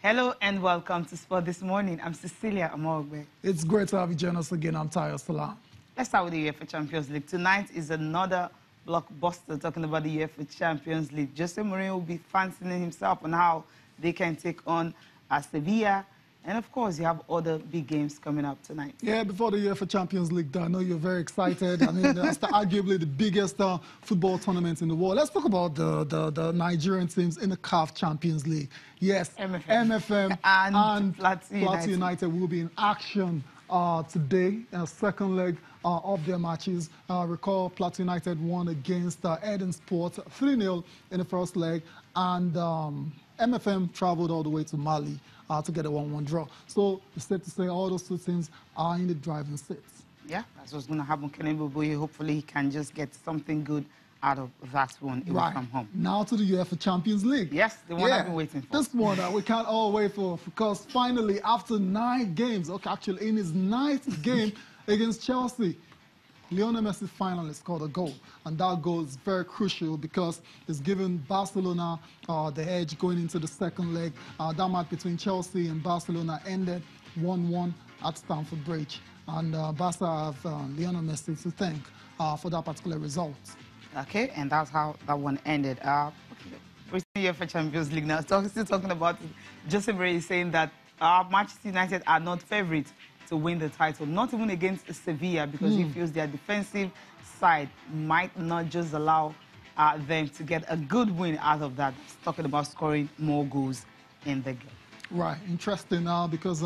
Hello and welcome to Sport This Morning. I'm Cecilia Amogbe. It's great to have you join us again. I'm Tayo Salam. Let's start with the UEFA Champions League. Tonight is another blockbuster talking about the UEFA Champions League. Jose Mourinho will be fancying himself on how they can take on Sevilla. And of course, you have other big games coming up tonight. Yeah, before the UEFA Champions League, I know you're very excited. I mean, that's arguably the biggest football tournament in the world. Let's talk about the Nigerian teams in the CAF Champions League. Yes, MFM and Plateau United will be in action today, second leg of their matches. Recall Plateau United won against Eden Sport 3-0 in the first leg, and MFM traveled all the way to Mali to get a 1-1 draw. So it's safe to say all those two teams are in the driving seats. Yeah, that's what's going to happen. Kenny, hopefully he can just get something good out of that one away from home. Now to the UEFA Champions League. Yes, the one I've been waiting for. This one we can't all wait for, because finally, after 9 games, actually in his 9th game against Chelsea, Lionel Messi finally scored a goal, and that goal is very crucial because it's given Barcelona the edge going into the second leg. That match between Chelsea and Barcelona ended 1-1 at Stamford Bridge, and Barca have Lionel Messi to thank for that particular result. Okay, and that's how that one ended. We're still here for Champions League now. Still talking about it. Jose Mourinho is saying that Manchester United are not favourites to win the title, not even against Sevilla, because he feels their defensive side might not just allow them to get a good win out of that. He's talking about scoring more goals in the game. Right, interesting now because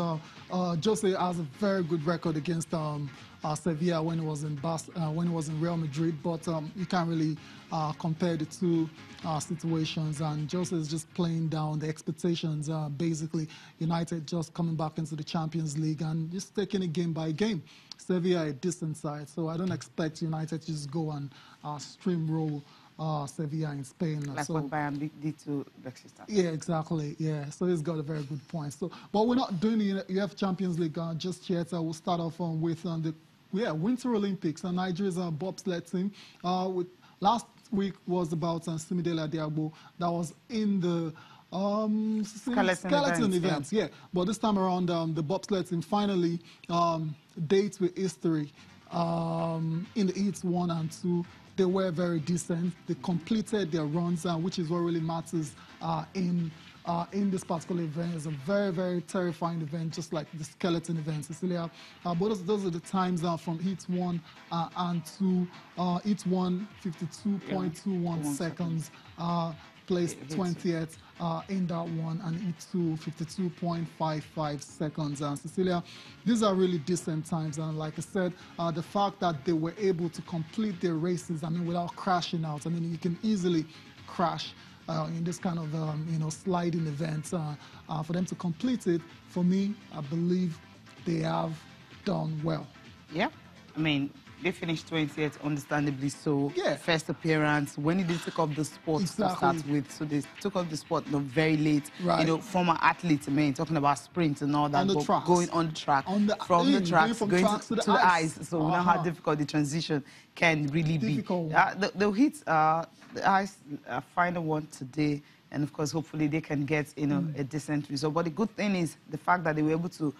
Jose has a very good record against Sevilla when he was in Real Madrid, but you can't really compare the two situations, and Jose is just playing down the expectations. Basically, United just coming back into the Champions League and just taking it game by game. Sevilla a decent side, so I don't expect United to just go and steamroll Sevilla in Spain. Like what Bayern did to Besiktas. Yeah, exactly. Yeah, so he's got a very good point. So, but we're not doing the UEFA Champions League just yet. We'll start off with the Winter Olympics. Nigeria's bobsled team. Last week was about Simidele Diagbo. That was in the skeleton events. Yeah, but this time around, the bobsled team finally dates with history in the heats 1 and 2. They were very decent. They completed their runs, which is what really matters in this particular event. It's a very, very terrifying event, just like the skeleton event, Cecilia. But those are the times from heat 1 and 2. Heat 1, 52.21 seconds. Placed 20th in that one, and E2 52.55 seconds. Cecilia, these are really decent times, and like I said, the fact that they were able to complete their races, I mean, without crashing out. I mean, you can easily crash in this kind of sliding events. For them to complete it, for me, I believe they have done well. Yeah, I mean, they finished 20th, understandably so. Yeah. First appearance, when did they take up the sport to start with? So they took up the sport very late. Right. You know, former athletes, I mean, talking about sprints and all that. On the tracks. Going on the track. From the tracks, going to the ice. So we know how difficult the transition can really be. The heat, the ice final one today. And of course, hopefully they can get, a decent result. But the good thing is the fact that they were able to,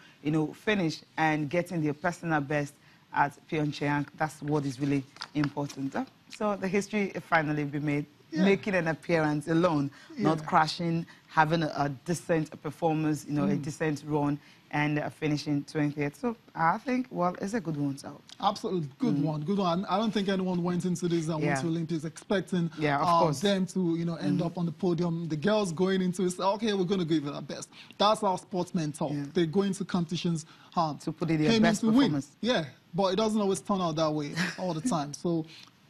finish and get in their personal best at Pyeongchang. That's what is really important. So the history finally be made, making an appearance alone, not crashing, having a decent performance, a decent run, and finishing 20th. So I think, well, it's a good one. So absolutely good one, good one. I don't think anyone went into this Winter Olympics expecting them to, end up on the podium. The girls going into it, okay, we're going to give it our best. That's how sportsmen talk. They go into competitions to put in their best performance. Yeah, but it doesn't always turn out that way all the time. So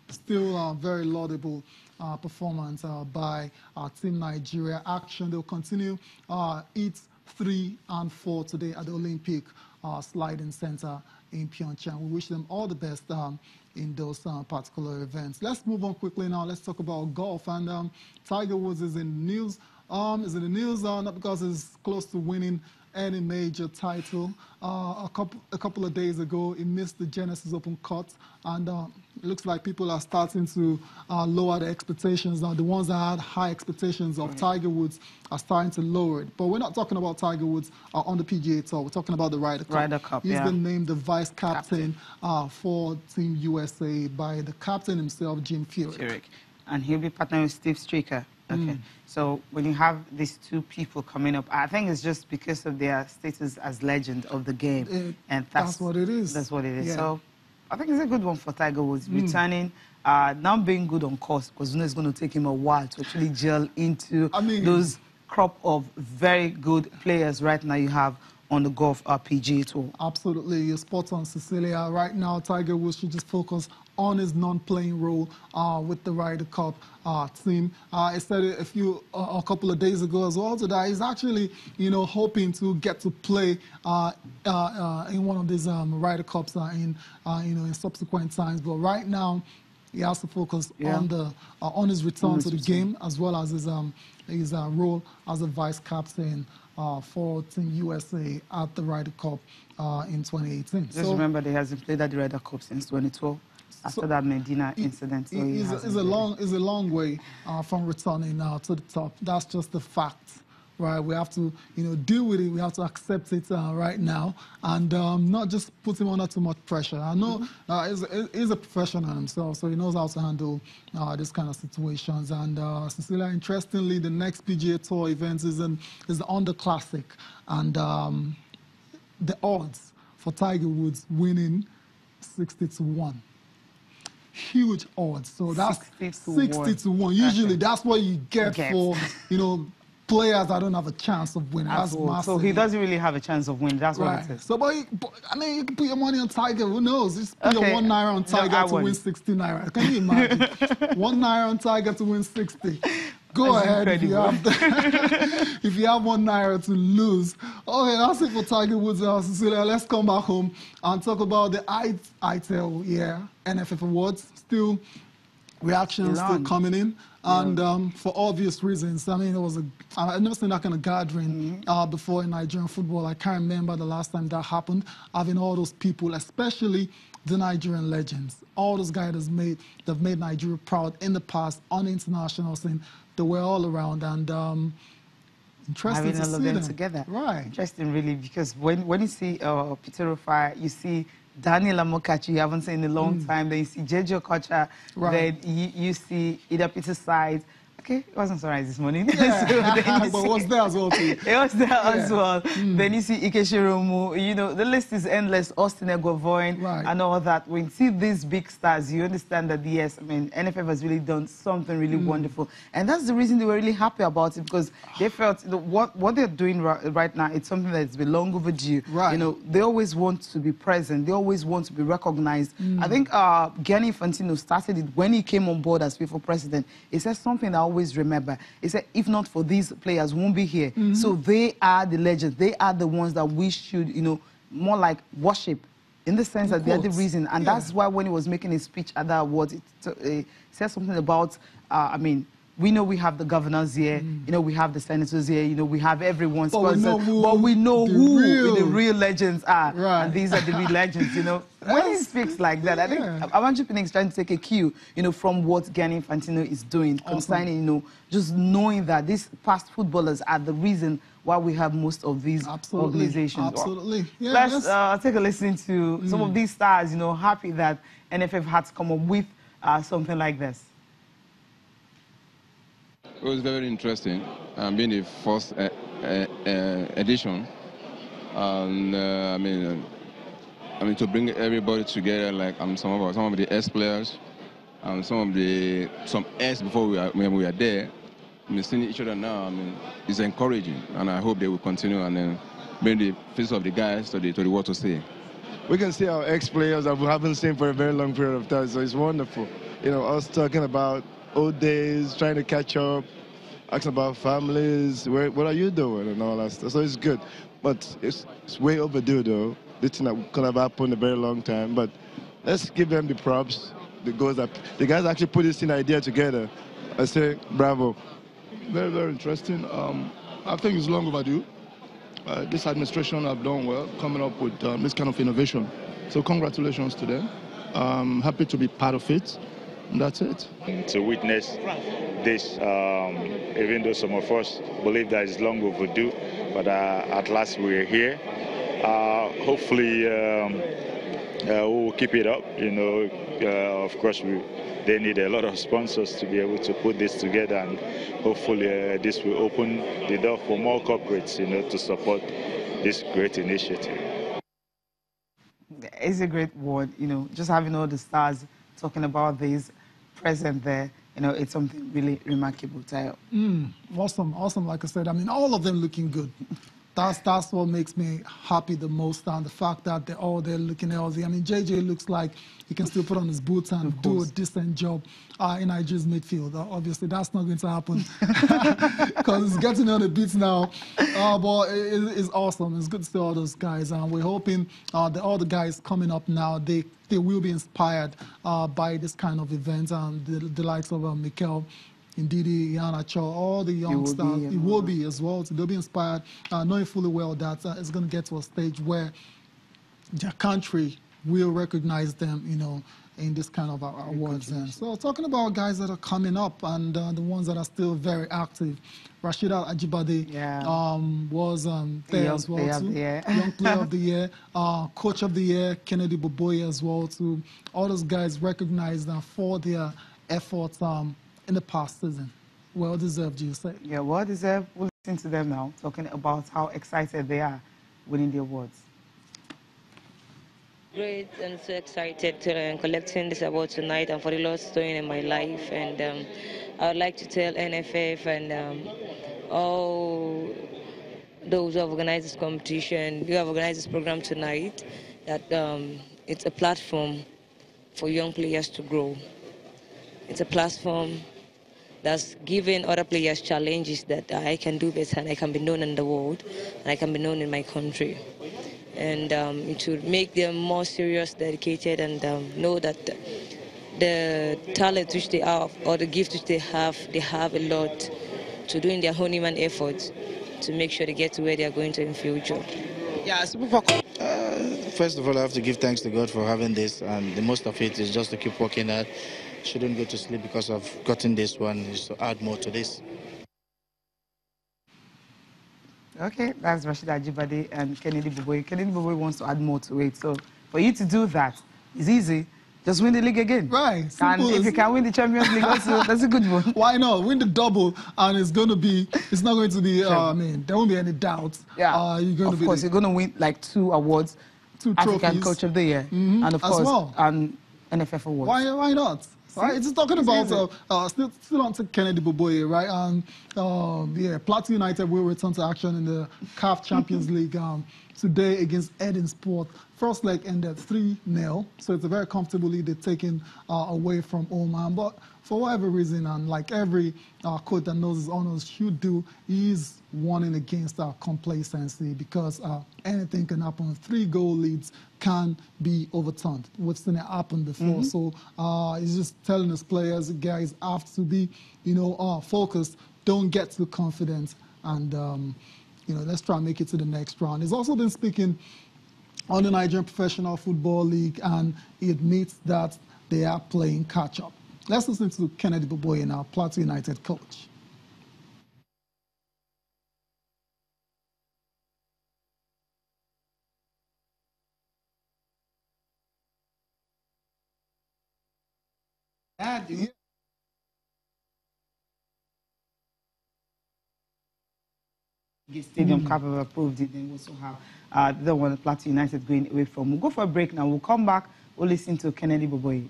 still very laudable performance by Team Nigeria. Action, they'll continue Heats 3 and 4 today at the Olympic Sliding Center in Pyeongchang. We wish them all the best in those particular events. Let's move on quickly now. Let's talk about golf. And Tiger Woods is in the news. Not because he's close to winning any major title. A couple of days ago, he missed the Genesis Open cut, and it looks like people are starting to lower their expectations now. The ones that had high expectations of Tiger Woods are starting to lower it. But we're not talking about Tiger Woods on the PGA Tour. We're talking about the Ryder Cup. Ryder Cup, He's been named the vice captain for Team USA by the captain himself, Jim Furyk. And he'll be partnering with Steve Stricker. Okay. So when you have these two people coming up, I think it's just because of their status as legend of the game. And that's what it is. That's what it is. Yeah. So I think it's a good one for Tiger Woods. Returning, now being good on course, because it's going to take him a while to actually gel into those crop of very good players right now you have on the golf PGA Tour. Absolutely, you're spot on, Cecilia. Right now, Tiger Woods should just focus on his non-playing role with the Ryder Cup team. I said it a couple of days ago as well, that he's actually, hoping to get to play in one of these Ryder Cups in subsequent times. But right now, he has to focus on his return to the game, as well as his role as a vice captain for Team USA at the Ryder Cup in 2018. Just remember, he hasn't played at the Ryder Cup since 2012. After that Medina incident, it's a long way from returning to the top. That's just the fact, right? We have to, deal with it. We have to accept it right now, and not just put him under too much pressure. I know he's a professional himself, so he knows how to handle these kind of situations. And Cecilia, interestingly, the next PGA Tour event is the Under Classic, and the odds for Tiger Woods winning 60-1. Huge odds. So that's 60 to 1. Usually that's what you get for, players that don't have a chance of winning. That's massive. So he doesn't really have a chance of winning. That's what it is. So, but you can put your money on Tiger. Who knows? Just put your #1 on Tiger to win 60 naira. Can you imagine? #1 on Tiger to win 60. Go ahead if you have if you have #1 to lose. Okay, that's it for Tiger Woods. Cecilia, let's come back home and talk about the ITEL NFF Awards. Still, reactions still coming in. And for obvious reasons. I mean, I've never seen that kind of gathering before in Nigerian football. I can't remember the last time that happened. Having all those people, especially the Nigerian legends, all those guys that made Nigeria proud in the past on the international scene. They were all around, and interesting to see them together. Right. Interesting, really, because when you see Peter Rufai, you see Daniel Amokachi, you haven't seen in a long time. Then you see Jejo Kocha. Then you see Ida Peter Side. Okay, it wasn't sunrise this morning. Yeah. But it was there as well, too. It was there as well. Then you see Ike Shiromu. The list is endless. Austin Eguavoin and all that. When you see these big stars, you understand that, yes, I mean, NFF has really done something really wonderful. And that's the reason they were really happy about it, because they felt what they're doing right now, it's something that's been long overdue. Right. They always want to be present. They always want to be recognized. I think Gianni Infantino started it when he came on board as FIFA president. He said something that I always remember. He said, if not for these players, we won't be here. So they are the legends. They are the ones that we should, more like worship, in the sense that they're the reason. And that's why when he was making his speech at that awards, it said something about, I mean, we know we have the governors here, we have the senators here, we have everyone's sponsor, but we know who the real legends are. Right. And these are the real legends, When he speaks like that, I think Avanju Pinnick is trying to take a cue, from what Gianni Infantino is doing, concerning, just knowing that these past footballers are the reason why we have most of these organizations. Absolutely. Yeah, let's take a listen to some of these stars, happy that NFF had to come up with something like this. It was very interesting, being the first edition, and I mean, to bring everybody together, like some of the S players, and some S before when we were there. Seeing each other now, it's encouraging, and I hope they will continue and then bring the face of the guys to the world to see. We can see our ex-players that we haven't seen for a very long period of time, so it's wonderful. Us talking about old days, trying to catch up, asking about families, what are you doing, and all that stuff. So it's good, but it's way overdue, though. This thing that could have happened a very long time, but let's give them the props. The guys actually put this idea together. I say bravo. Very, very interesting. I think it's long overdue. this administration have done well coming up with this kind of innovation. So congratulations to them. Happy to be part of it. And that's it. To witness this, even though some of us believe that it's long overdue, but at last we're here. Hopefully we'll keep it up. You know, of course they need a lot of sponsors to be able to put this together, and hopefully this will open the door for more corporates, you know, to support this great initiative. It's a great word, you know, just having all the stars talking about this present there, you know, it's something really remarkable, Tayo. Awesome, like I said. I mean, all of them looking good. That's what makes me happy the most, and the fact that they're all there looking healthy. I mean, JJ looks like he can still put on his boots and do a decent job in Nigeria's midfield. Obviously, that's not going to happen because he's getting on the beats now. But it's awesome. It's good to see all those guys, and we're hoping that all the guys coming up now, they will be inspired by this kind of event, and the likes of Mikel, Ndidi, Iheanacho, all the young stars, it will be as well. So they'll be inspired, knowing fully well that it's going to get to a stage where their country will recognize them, you know, in this kind of awards. And so talking about guys that are coming up and the ones that are still very active, Rashida Ajibade was there as well too. Young Player of the Year, Coach of the Year, Kennedy Boboye as well too. All those guys recognized for their efforts in the past season. Well deserved, you say? Yeah, well deserved. We'll listen to them now, talking about how excited they are winning the awards. Great, and so excited to collecting this award tonight and for the Lord's doing in my life. And I would like to tell NFF and all those who have organized this competition, who have organized this program tonight, that it's a platform for young players to grow. It's a platform that's giving other players challenges that I can do better and I can be known in the world and I can be known in my country. And it will make them more serious, dedicated, and know that the talent which they have or the gift which they have a lot to do in their own human efforts to make sure they get to where they are going to in future. Yeah, first of all, I have to give thanks to God for having this, and the most of it is just to keep working hard. Shouldn't go to sleep because I've gotten this one, is to add more to this. Okay, that's Rashida Ajibade and Kennedy Boboye. Kennedy Boboye wants to add more to it. So for you to do that, it's easy. Just win the league again. Right. And if you can win the Champions League also, that's a good one. Why not? Win the double, and it's not going to be, I mean, there won't be any doubt. Yeah. You're going to win like 2 awards. 2 trophies. African Coach of the Year. And of course, and NFF awards. Why not? Right, it's talking about still on to Kennedy Boboye, right? And yeah, Plateau United will return to action in the CAF Champions League today against Eden Sport. First leg ended 3-0, so it's a very comfortable lead they're taking away from Oman. But for whatever reason, and like every coach that knows his honors should do, he's warning against complacency because anything can happen. 3-goal leads can be overturned. We've seen it happen before. So he's just telling his players, guys, have to be, you know, focused. Don't get too confident, and you know, let's try and make it to the next round. He's also been speaking on the Nigerian Professional Football League, and he admits that they are playing catch-up. Let's listen to Kennedy Boboye now, Plateau United coach. Stadium Cup have approved it. Then we also have the one Plateau United going away from. We'll go for a break now. We'll come back. We'll listen to Kennedy Boboye.